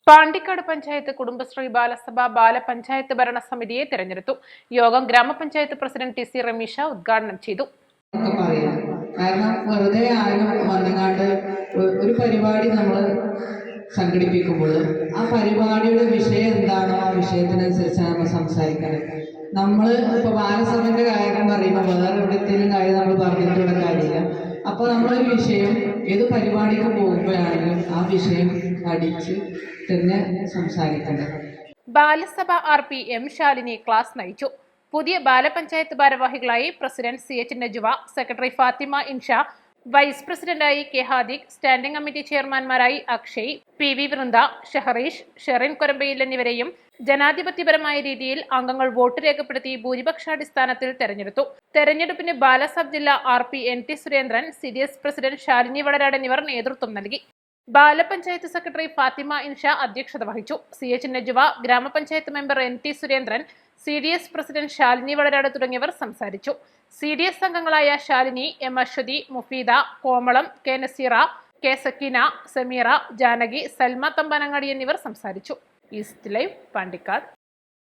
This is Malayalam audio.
പാണ്ടിക്കാട് പഞ്ചായത്ത് കുടുംബശ്രീ ബാലസഭ ബാലപഞ്ചായത്ത് ഭരണസമിതിയെ തെരഞ്ഞെടുത്തു. യോഗം ഗ്രാമപഞ്ചായത്ത് പ്രസിഡന്റ് ടി സി റമീഷ ഉദ്ഘാടനം ചെയ്തു. കാരണം വെറുതെ ആരും വന്നങ്ങാണ്ട് ഒരു പരിപാടി നമ്മൾ സംഘടിപ്പിക്കുമ്പോൾ ആ പരിപാടിയുടെ വിഷയം എന്താണോ ആ വിഷയത്തിനനുസരിച്ചാണ് നമ്മൾ സംസാരിക്കുന്നത്. നമ്മൾ ഇപ്പോൾ ബാലസഭയുടെ കാര്യം പറയുമ്പോൾ വേറെ എവിടത്തേലും കാര്യം നമ്മൾ പറഞ്ഞിട്ടുള്ള കാര്യമില്ല. അപ്പോൾ നമ്മളൊരു വിഷയം ഏത് പരിപാടിക്ക് പോകുമ്പോഴാണെങ്കിലും ആ വിഷയം പഠിച്ച് തന്നെ സംസാരിക്കണം. Balasabha RP M Shalini class നയിച്ചു. പുതിയ ബാലപഞ്ചായത്ത് ഭാരവാഹികളായി president CH Najuva, secretary Fathima Insha, vice പ്രസിഡന്റായി K ഹാദിഖ്, സ്റ്റാൻഡിംഗ് കമ്മിറ്റി ചെയർമാൻമാരായി അക്ഷയ്, PV വൃന്ദ, ഷഹറീഷ്, ഷെറിൻ കൊരമ്പയിൽ എന്നിവരെയും ജനാധിപത്യപരമായ രീതിയിൽ അംഗങ്ങൾ വോട്ട് രേഖപ്പെടുത്തി ഭൂരിപക്ഷാടിസ്ഥാനത്തിൽ തെരഞ്ഞെടുത്തു. തെരഞ്ഞെടുപ്പിന് ബാലസബ് ജില്ലാ RP NT Surendran, CDS president Shalini Valarad എന്നിവർ നേതൃത്വം നൽകി. ബാലപഞ്ചായത്ത് സെക്രട്ടറി ഫാത്തിമ ഇൻഷ അധ്യക്ഷത വഹിച്ചു. CH നജുവ, ഗ്രാമപഞ്ചായത്ത് member NT Surendran, CDS president Shalini Valarad തുടങ്ങിയവർ സംസാരിച്ചു. CDS അംഗങ്ങളായ ശാലിനി, M അശ്വതി, മുഫീദ, കോമളം, K നസീറ, K സക്കീന, സമീറ, ജാനകി, സൽമ തമ്പാനങ്ങാടി എന്നിവർ സംസാരിച്ചു. East live, Pandikkad.